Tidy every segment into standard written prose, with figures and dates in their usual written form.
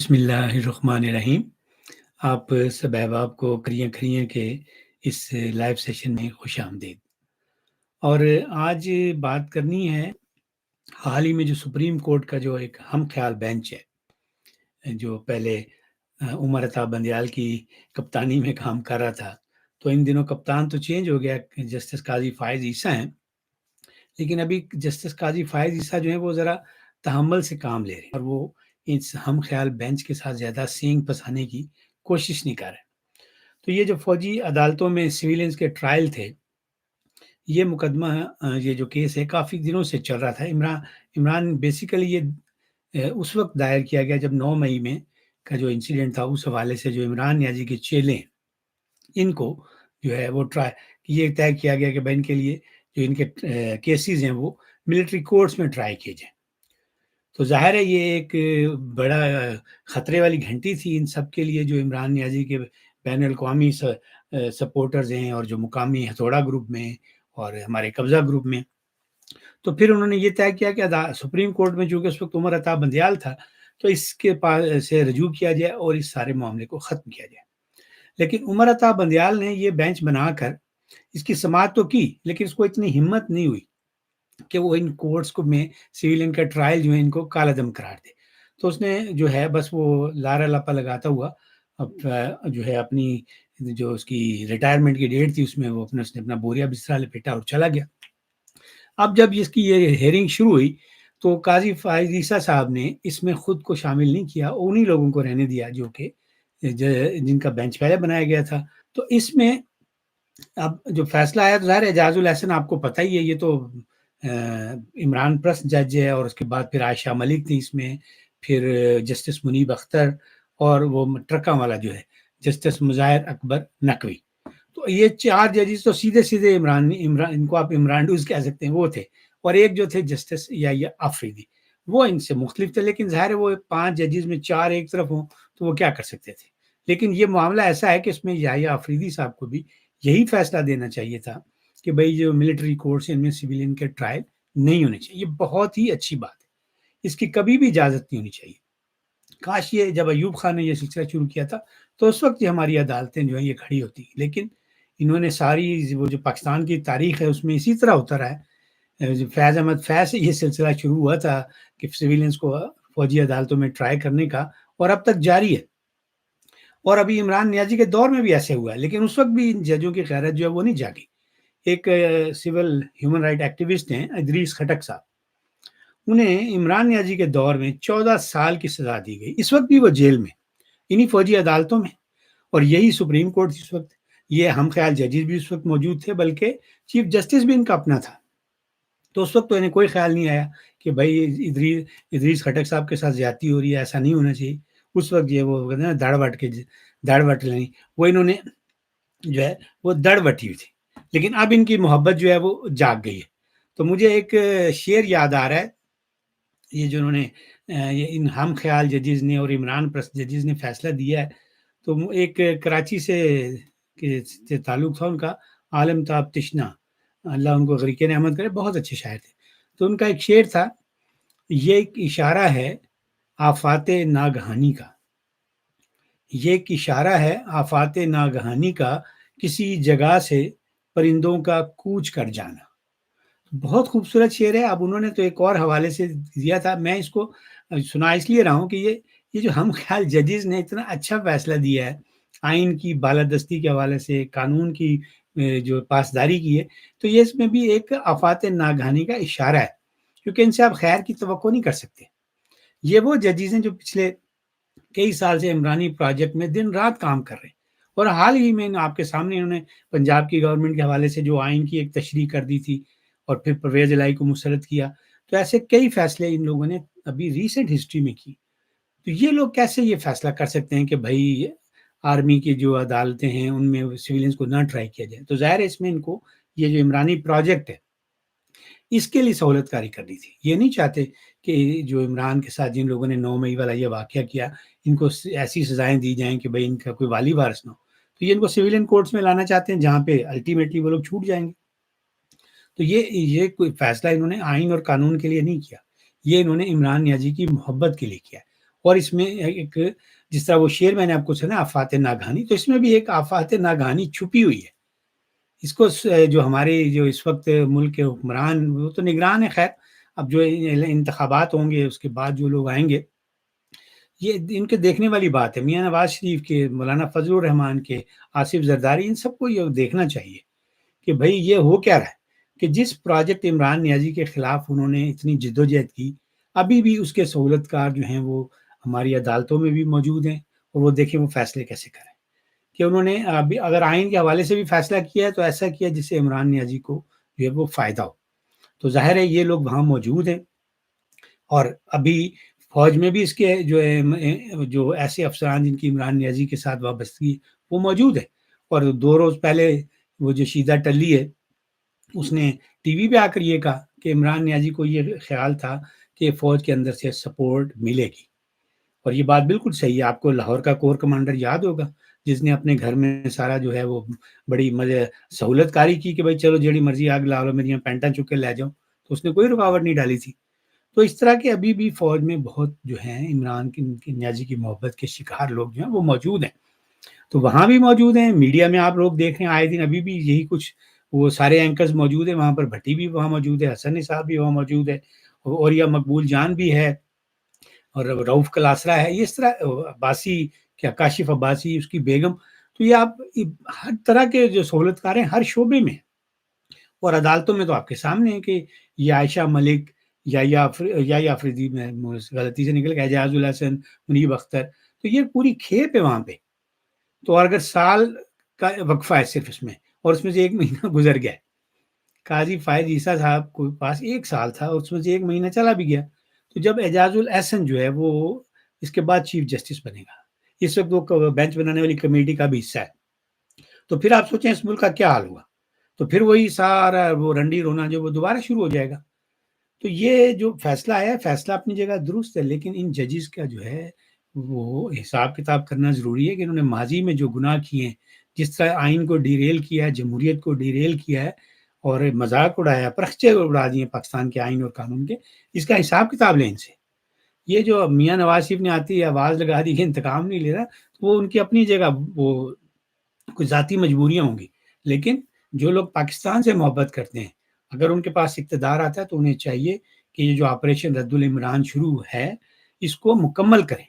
بسم اللہ الرحمن الرحیم۔ آپ سب احباب کو کریاں کے اس لائیو سیشن میں خوش آمدید۔ اور آج بات کرنی ہے حال ہی میں جو سپریم کورٹ کا جو ایک ہم خیال بینچ ہے، جو پہلے عمر عطا بندیال کی کپتانی میں کام کر رہا تھا، تو ان دنوں کپتان تو چینج ہو گیا، جسٹس قاضی فائز عیسیٰ ہیں، لیکن ابھی جسٹس قاضی فائز عیسیٰ جو ہیں وہ ذرا تحمل سے کام لے رہے ہیں، اور وہ اس ہم خیال بینچ کے ساتھ زیادہ سینگ پسانے کی کوشش نہیں کر رہے۔ تو یہ جو فوجی عدالتوں میں سویلینس کے ٹرائل تھے، یہ مقدمہ یہ جو کیس ہے کافی دنوں سے چل رہا تھا۔ عمران بیسیکلی یہ اس وقت دائر کیا گیا جب 9 مئی میں کا جو انسیڈنٹ تھا، اس حوالے سے جو عمران نیازی کے چیلے ہیں، ان کو جو ہے وہ یہ طے کیا گیا کہ بین کے لیے جو ان کے کیسز ہیں وہ ملٹری کورٹس میں ٹرائی کیے جائیں۔ تو ظاہر ہے یہ ایک بڑا خطرے والی گھنٹی تھی ان سب کے لیے جو عمران نیازی کے بین الاقوامی سپورٹرز ہیں، اور جو مقامی ہتھوڑا گروپ میں اور ہمارے قبضہ گروپ میں۔ تو پھر انہوں نے یہ طے کیا کہ سپریم کورٹ میں چونکہ اس وقت عمر عطا بندیال تھا، تو اس کے پاس سے رجوع کیا جائے اور اس سارے معاملے کو ختم کیا جائے۔ لیکن عمر عطا بندیال نے یہ بینچ بنا کر اس کی سماعت تو کی، لیکن اس کو اتنی ہمت نہیں ہوئی کہ وہ ان کورٹس کو میں سویلین کا ٹرائل جو ہے ان کو کالعدم قرار دے۔ تو اس نے جو ہے بس وہ لارا لاپا لگاتا ہوا جو ہے اپنی جو اس کی ریٹائرمنٹ کی ڈیٹ تھی، اس میں وہ اس نے اپنا بوریا بستر لپیٹا اور چلا گیا۔ اب جب اس کی یہ ہیئرنگ شروع ہوئی تو قاضی فائز عیسیٰ صاحب نے اس میں خود کو شامل نہیں کیا، انہی لوگوں کو رہنے دیا جو کہ جن کا بینچ پہلے بنایا گیا تھا۔ تو اس میں اب جو فیصلہ آیا تو ظاہر اعجاز الاحسن آپ کو پتہ ہی ہے، یہ تو عمران پرست جج ہے، اور اس کے بعد پھر عائشہ ملک تھی اس میں، پھر جسٹس منیب اختر، اور وہ ٹرکاں والا جو ہے جسٹس مظاہر اکبر نقوی۔ تو یہ 4 ججز تو سیدھے سیدھے عمران ان کو آپ عمران ڈوز کہہ سکتے ہیں، وہ تھے، اور ایک جو تھے جسٹس یا آفریدی، وہ ان سے مختلف تھے، لیکن ظاہر ہے وہ 5 ججز میں 4 ایک طرف ہوں تو وہ کیا کر سکتے تھے۔ لیکن یہ معاملہ ایسا ہے کہ اس میں یا آفریدی صاحب کو بھی یہی فیصلہ دینا چاہیے تھا کہ بھئی جو ملٹری کورٹس ان میں سویلین کے ٹرائل نہیں ہونے چاہیے۔ یہ بہت ہی اچھی بات ہے، اس کی کبھی بھی اجازت نہیں ہونی چاہیے۔ کاش یہ جب ایوب خان نے یہ سلسلہ شروع کیا تھا تو اس وقت یہ ہماری عدالتیں جو ہیں یہ کھڑی ہوتی، لیکن انہوں نے ساری وہ جو پاکستان کی تاریخ ہے اس میں اسی طرح ہوتا رہا ہے۔ فیض احمد فیض سے یہ سلسلہ شروع ہوا تھا کہ سویلینس کو فوجی عدالتوں میں ٹرائی کرنے کا، اور اب تک جاری ہے، اور ابھی عمران نیازی کے دور میں بھی ایسے ہوا ہے، لیکن اس وقت بھی ان ججوں کی غیرت جو ہے وہ نہیں جاگی۔ ایک سول ہیومن رائٹ ایکٹیوسٹ ہیں ادریس خٹک صاحب، انہیں عمران نیازی کے دور میں 14 سال کی سزا دی گئی، اس وقت بھی وہ جیل میں انہی فوجی عدالتوں میں، اور یہی سپریم کورٹ اس وقت، یہ ہم خیال ججز بھی اس وقت موجود تھے، بلکہ چیف جسٹس بھی ان کا اپنا تھا۔ تو اس وقت تو انہیں کوئی خیال نہیں آیا کہ بھائی ادریس خٹک صاحب کے ساتھ زیادتی ہو رہی ہے، ایسا نہیں ہونا چاہیے۔ اس وقت یہ وہ دڑ وٹ لیں، وہ انہوں نے جو ہے وہ دڑ وٹی ہوئی تھی، لیکن اب ان کی محبت جو ہے وہ جاگ گئی ہے۔ تو مجھے ایک شعر یاد آ رہا ہے، یہ جو انہوں نے ان ہم خیال ججز نے اور عمران پرست ججز نے فیصلہ دیا ہے، تو ایک کراچی سے تعلق تھا ان کا، عالم تاب تشنا، اللہ ان کو غریق نعمت کرے، بہت اچھے شاعر تھے۔ تو ان کا ایک شعر تھا، یہ ایک اشارہ ہے آفات ناگہانی کا، یہ ایک اشارہ ہے آفات ناگہانی کا، کسی جگہ سے پرندوں کا کوچ کر جانا۔ بہت خوبصورت شعر ہے۔ اب انہوں نے تو ایک اور حوالے سے دیا تھا، میں اس کو سنا اس لیے رہا ہوں کہ یہ جو ہم خیال ججز نے اتنا اچھا فیصلہ دیا ہے، آئین کی بالادستی کے حوالے سے، قانون کی جو پاسداری کی ہے، تو یہ اس میں بھی ایک آفات ناگہانی کا اشارہ ہے، کیونکہ ان سے آپ خیر کی توقع نہیں کر سکتے۔ یہ وہ ججز ہیں جو پچھلے کئی سال سے عمرانی پروجیکٹ میں دن رات کام کر رہے ہیں، اور حال ہی میں آپ کے سامنے انہوں نے پنجاب کی گورنمنٹ کے حوالے سے جو آئین کی ایک تشریح کر دی تھی، اور پھر پرویز الہی کو مسرت کیا۔ تو ایسے کئی فیصلے ان لوگوں نے ابھی ریسنٹ ہسٹری میں کی۔ تو یہ لوگ کیسے یہ فیصلہ کر سکتے ہیں کہ بھائی آرمی کی جو عدالتیں ہیں ان میں سویلینس کو نہ ٹرائی کیا جائے؟ تو ظاہر ہے اس میں ان کو یہ جو عمرانی پروجیکٹ ہے اس کے لیے سہولت کاری کرنی تھی۔ یہ نہیں چاہتے کہ جو عمران کے ساتھ جن لوگوں نے 9 مئی والا یہ واقعہ کیا، ان کو ایسی سزائیں دی جائیں کہ بھائی ان کا کوئی والی وارث نہ ہو۔ تو یہ ان کو سویلین کورٹس میں لانا چاہتے ہیں، جہاں پہ الٹیمیٹلی وہ لوگ چھوٹ جائیں گے۔ تو یہ کوئی فیصلہ انہوں نے آئین اور قانون کے لیے نہیں کیا، یہ انہوں نے عمران نیازی کی محبت کے لیے کیا، اور اس میں ایک جس طرح وہ شعر میں نے آپ کو سنا آفات ناگہانی، تو اس میں بھی ایک آفات ناگہانی چھپی ہوئی ہے۔ اس کو جو ہمارے جو اس وقت ملک کے حکمران، وہ تو نگران ہے خیر، اب جو انتخابات ہوں گے اس کے بعد جو لوگ آئیں گے، یہ ان کے دیکھنے والی بات ہے۔ میاں نواز شریف کے، مولانا فضل الرحمان کے، آصف زرداری، ان سب کو یہ دیکھنا چاہیے کہ بھئی یہ ہو کیا رہا ہے کہ جس پروجیکٹ عمران نیازی کے خلاف انہوں نے اتنی جدوجہد کی، ابھی بھی اس کے سہولت کار جو ہیں وہ ہماری عدالتوں میں بھی موجود ہیں، اور وہ دیکھیں وہ فیصلے کیسے کریں کہ انہوں نے ابھی اگر آئین کے حوالے سے بھی فیصلہ کیا ہے تو ایسا کیا جس سے عمران نیازی کو جو ہے وہ فائدہ ہو۔ تو ظاہر ہے یہ لوگ وہاں موجود ہیں، اور ابھی فوج میں بھی اس کے جو ہے جو ایسے افسران جن کی عمران نیازی کے ساتھ وابستگی وہ موجود ہے۔ اور 2 روز پہلے وہ جو شیدہ ٹلی ہے، اس نے ٹی وی پہ آ کر یہ کہا کہ عمران نیازی کو یہ خیال تھا کہ فوج کے اندر سے سپورٹ ملے گی، اور یہ بات بالکل صحیح ہے۔ آپ کو لاہور کا کور کمانڈر یاد ہوگا، جس نے اپنے گھر میں سارا جو ہے وہ بڑی مزے سہولت کاری کی کہ بھائی چلو جیڑی مرضی آگ لا لو، میری پینٹاں چک کے لے جاؤ، تو اس نے کوئی رکاوٹ نہیں ڈالی تھی۔ تو اس طرح کے ابھی بھی فوج میں بہت جو ہیں عمران کی نیازی کی محبت کے شکار لوگ جو ہیں وہ موجود ہیں، تو وہاں بھی موجود ہیں۔ میڈیا میں آپ لوگ دیکھ رہے ہیں آئے دن ابھی بھی یہی کچھ، وہ سارے اینکرز موجود ہیں وہاں پر، بھٹی بھی وہاں موجود ہے، حسن نصاب بھی وہاں موجود ہے، اور یہ مقبول جان بھی ہے، اور رؤف کلاسرا ہے، یہ اس طرح عباسی کیا کاشف عباسی اس کی بیگم، تو یہ آپ ہر طرح کے جو سہولت کار ہیں ہر شعبے میں، اور عدالتوں میں تو آپ کے سامنے ہے کہ یہ عائشہ ملک، یا آفریدی، میں غلطی سے نکل گیا، اعجاز الحسن، منیب اختر، تو یہ پوری کھیپ ہے وہاں پہ۔ تو اگر سال کا وقفہ ہے صرف اس میں، اور اس میں سے 1 مہینہ گزر گیا ہے، قاضی فائز عیسیٰ صاحب کے پاس 1 سال تھا، اور اس میں سے 1 مہینہ چلا بھی گیا، تو جب اعجاز الحسن جو ہے وہ اس کے بعد چیف جسٹس بنے گا، اس وقت وہ بینچ بنانے والی کمیٹی کا بھی حصہ ہے، تو پھر آپ سوچیں اس ملک کا کیا حال ہوا، تو پھر وہی سارا وہ رنڈی رونا جو وہ دوبارہ شروع ہو جائے گا۔ تو یہ جو فیصلہ ہے، فیصلہ اپنی جگہ درست ہے، لیکن ان ججز کا جو ہے وہ حساب کتاب کرنا ضروری ہے کہ انہوں نے ماضی میں جو گناہ کیے ہیں، جس طرح آئین کو ڈیریل کیا ہے، جمہوریت کو ڈیریل کیا ہے، اور مذاق اڑایا، پرخچے اڑا دیے پاکستان کے آئین اور قانون کے، اس کا حساب کتاب لیں ان سے۔ یہ جو میاں نواز شریف نے آتی ہے آواز لگا دی کہ انتقام نہیں لے رہا، تو وہ ان کی اپنی جگہ وہ کچھ ذاتی مجبوریاں ہوں گی، لیکن جو لوگ پاکستان سے محبت کرتے ہیں، اگر ان کے پاس اقتدار آتا ہے تو انہیں چاہیے کہ یہ جو آپریشن رد العمران شروع ہے اس کو مکمل کریں،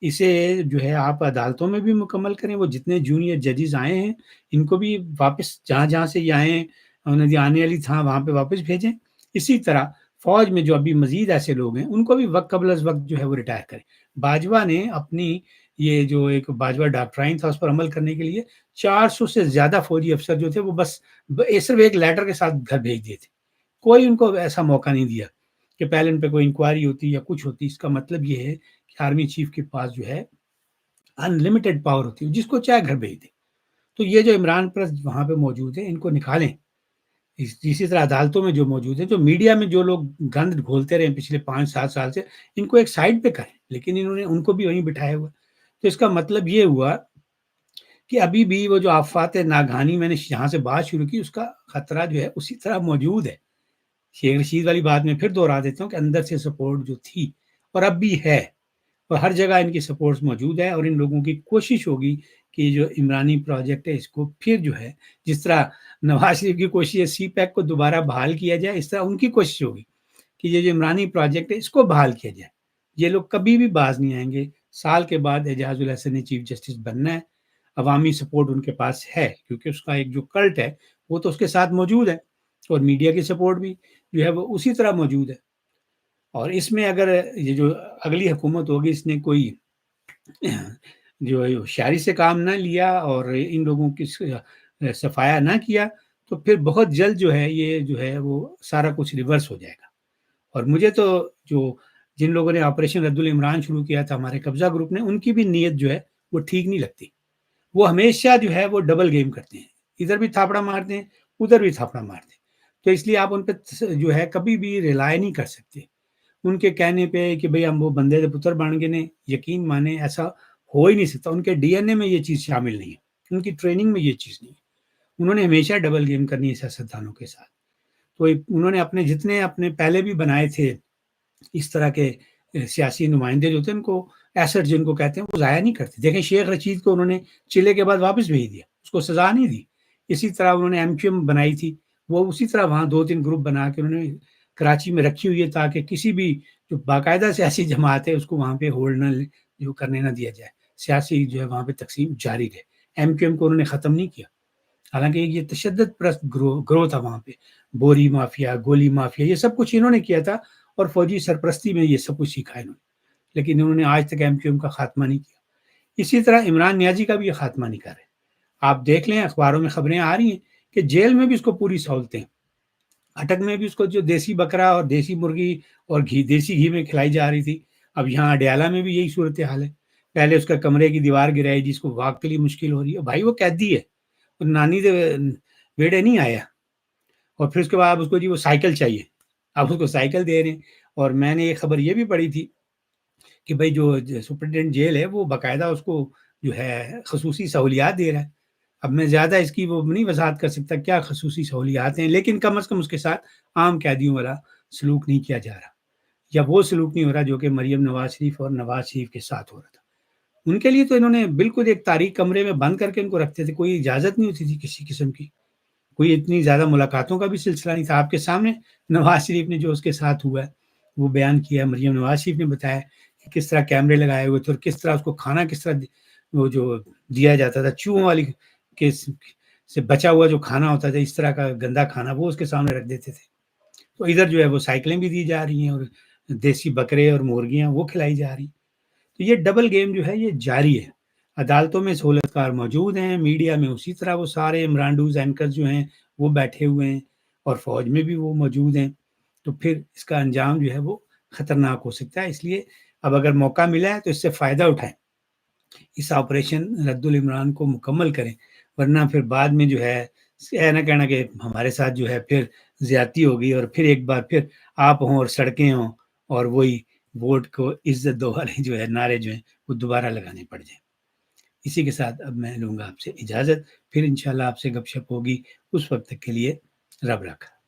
اسے جو ہے آپ عدالتوں میں بھی مکمل کریں، وہ جتنے جونیئر ججز آئے ہیں ان کو بھی واپس جہاں جہاں سے یہ آئے ہیں، انہیں جو آنے والی تھا وہاں پہ واپس بھیجیں۔ اسی طرح فوج میں جو ابھی مزید ایسے لوگ ہیں ان کو بھی وقت قبل از وقت جو ہے وہ ریٹائر کریں۔ باجوہ نے اپنی یہ جو ایک باجوہ ڈاکٹرائن تھا اس پر عمل کرنے کے لیے 400 سے زیادہ فوجی افسر جو تھے وہ بس صرف ایک لیٹر کے ساتھ گھر بھیج دیے تھے، کوئی ان کو ایسا موقع نہیں دیا کہ پہلے ان پہ کوئی انکوائری ہوتی یا کچھ ہوتی۔ اس کا مطلب یہ ہے کہ آرمی چیف کے پاس جو ہے ان لمیٹڈ پاور ہوتی ہے، جس کو چاہے گھر بھیج دے۔ تو یہ جو عمران پرست وہاں پہ موجود ہیں ان کو نکالیں، اسی طرح عدالتوں میں جو موجود ہیں، جو میڈیا میں جو لوگ گند گھولتے رہے پچھلے 5-7 سال سے، ان کو ایک سائڈ پہ کریں، لیکن انہوں نے ان کو بھی وہیں بٹھایا ہوا۔ تو اس کا مطلب یہ ہوا کہ ابھی بھی وہ جو آفات ناگہانی میں نے یہاں سے بات شروع کی، اس کا خطرہ جو ہے اسی طرح موجود ہے۔ شیخ رشید والی بات میں پھر دوہرا دیتا ہوں کہ اندر سے سپورٹ جو تھی اور اب بھی ہے، اور ہر جگہ ان کی سپورٹس موجود ہے، اور ان لوگوں کی کوشش ہوگی کہ یہ جو عمرانی پروجیکٹ ہے اس کو پھر جو ہے، جس طرح نواز شریف کی کوشش ہے سی پیک کو دوبارہ بحال کیا جائے، اس طرح ان کی کوشش ہوگی کہ یہ جو عمرانی پروجیکٹ ہے اس کو بحال کیا جائے۔ یہ لوگ کبھی بھی باز نہیں آئیں گے۔ سال کے بعد اعجاز الحسن نے چیف جسٹس بننا ہے، عوامی سپورٹ ان کے پاس ہے کیونکہ اس کا ایک جو کلٹ ہے وہ تو اس کے ساتھ موجود ہے، اور میڈیا کی سپورٹ بھی جو ہے وہ اسی طرح موجود ہے۔ اور اس میں اگر یہ جو اگلی حکومت ہوگی اس نے کوئی جو ہوشیاری سے کام نہ لیا اور ان لوگوں کی صفایا نہ کیا، تو پھر بہت جلد جو ہے یہ جو ہے وہ سارا کچھ ریورس ہو جائے گا۔ اور مجھے تو جو جن لوگوں نے آپریشن رد العمران شروع کیا تھا ہمارے قبضہ گروپ نے، ان کی بھی نیت جو ہے وہ ٹھیک نہیں لگتی۔ وہ ہمیشہ جو ہے وہ ڈبل گیم کرتے ہیں، ادھر بھی تھاپڑا مارتے ہیں، ادھر بھی تھاپڑا مارتے ہیں، تو اس لیے آپ ان پہ جو ہے کبھی بھی ریلائی نہیں کر سکتے۔ ان کے کہنے پہ کہ بھئی ہم وہ بندے دے پتر بن گئے نے، یقین مانے ایسا ہو ہی نہیں سکتا۔ ان کے ڈی این اے میں یہ چیز شامل نہیں ہے، ان کی ٹریننگ میں یہ چیز نہیں ہے۔ انہوں نے ہمیشہ ڈبل گیم کرنی ہے سیاستدانوں کے ساتھ۔ تو انہوں نے اپنے جتنے اپنے پہلے بھی بنائے تھے اس طرح کے سیاسی نمائندے جو ہوتے ہیں ان کو ایسٹ جن کو کہتے ہیں وہ ضائع نہیں کرتے. دیکھیں شیخ رشید کو انہوں نے چلے کے بعد واپس بھیج دیا, اس کو سزا نہیں دی. اسی طرح انہوں نے MQM بنائی تھی, وہ اسی طرح وہاں 2-3 گروپ بنا کے انہوں نے کراچی میں رکھی ہوئی ہے تاکہ کسی بھی جو باقاعدہ سیاسی جماعت ہے اس کو وہاں پہ ہولڈ نہ جو کرنے نہ دیا جائے, سیاسی جو ہے وہاں پہ تقسیم جاری رہے. MQM کو انہوں نے ختم نہیں کیا, حالانکہ یہ تشدد پرست گروہ تھا وہاں پہ, بوری مافیا, گولی مافیا, یہ سب کچھ انہوں نے کیا تھا اور فوجی سرپرستی میں یہ سب کچھ سیکھا انہوں نے, لیکن انہوں نے آج تک MQM کا خاتمہ نہیں کیا. اسی طرح عمران نیازی کا بھی یہ خاتمہ نہیں کر رہے. آپ دیکھ لیں اخباروں میں خبریں آ رہی ہیں کہ جیل میں بھی اس کو پوری سہولتیں, اٹک میں بھی اس کو جو دیسی بکرا اور دیسی مرغی اور دیسی گھی میں کھلائی جا رہی تھی, اب یہاں اڈیالہ میں بھی یہی صورتحال ہے. پہلے اس کا کمرے کی دیوار گرائی جس کو واقع کے لیے مشکل ہو رہی ہے. بھائی وہ قیدی ہے, نانی دے ویڑے نہیں آیا, اور پھر اس کے بعد اس کو جی وہ سائیکل چاہیے, اب اس کو سائیکل دے رہے ہیں. اور میں نے ایک خبر یہ بھی پڑھی تھی کہ بھائی جو سپرنٹینڈنٹ جیل ہے وہ باقاعدہ اس کو جو ہے خصوصی سہولیات دے رہا ہے. اب میں زیادہ اس کی وہ نہیں وضاحت کر سکتا کیا خصوصی سہولیات ہیں, لیکن کم از کم اس کے ساتھ عام قیدیوں والا سلوک نہیں کیا جا رہا, یا وہ سلوک نہیں ہو رہا جو کہ مریم نواز شریف اور نواز شریف کے ساتھ ہو رہا تھا. ان کے لیے تو انہوں نے بالکل ایک تاریک کمرے میں بند کر کے ان کو رکھتے تھے, کوئی اجازت نہیں ہوتی تھی کسی قسم کی, کوئی اتنی زیادہ ملاقاتوں کا بھی سلسلہ نہیں تھا. آپ کے سامنے نواز شریف نے جو اس کے ساتھ ہوا ہے وہ بیان کیا, مریم نواز شریف نے بتایا کہ کس طرح کیمرے لگائے ہوئے تھے اور کس طرح اس کو کھانا کس طرح وہ جو دیا جاتا تھا, چوہوں والی کے سے بچا ہوا جو کھانا ہوتا تھا, اس طرح کا گندا کھانا وہ اس کے سامنے رکھ دیتے تھے. تو ادھر جو ہے وہ سائیکلیں بھی دی جا رہی ہیں اور دیسی بکرے اور مرغیاں وہ کھلائی جا رہی. تو یہ ڈبل گیم جو ہے یہ جاری ہے. عدالتوں میں سہولت کار موجود ہیں, میڈیا میں اسی طرح وہ سارے عمرانڈوز اینکر جو ہیں وہ بیٹھے ہوئے ہیں, اور فوج میں بھی وہ موجود ہیں. تو پھر اس کا انجام جو ہے وہ خطرناک ہو سکتا ہے. اس لیے اب اگر موقع ملا ہے تو اس سے فائدہ اٹھائیں, اس آپریشن رد العمران کو مکمل کریں, ورنہ پھر بعد میں جو ہے نہ کہنا کہ ہمارے ساتھ جو ہے پھر زیادتی ہوگی اور پھر ایک بار پھر آپ ہوں اور سڑکیں ہوں اور وہی ووٹ کو عزت دو والے جو ہے نعرے جو ہیں وہ دوبارہ لگانے پڑ جائیں. اسی کے ساتھ اب میں لوں گا آپ سے اجازت, پھر انشاءاللہ آپ سے گپ شپ ہوگی. اس وقت تک کے لیے رب رکھا.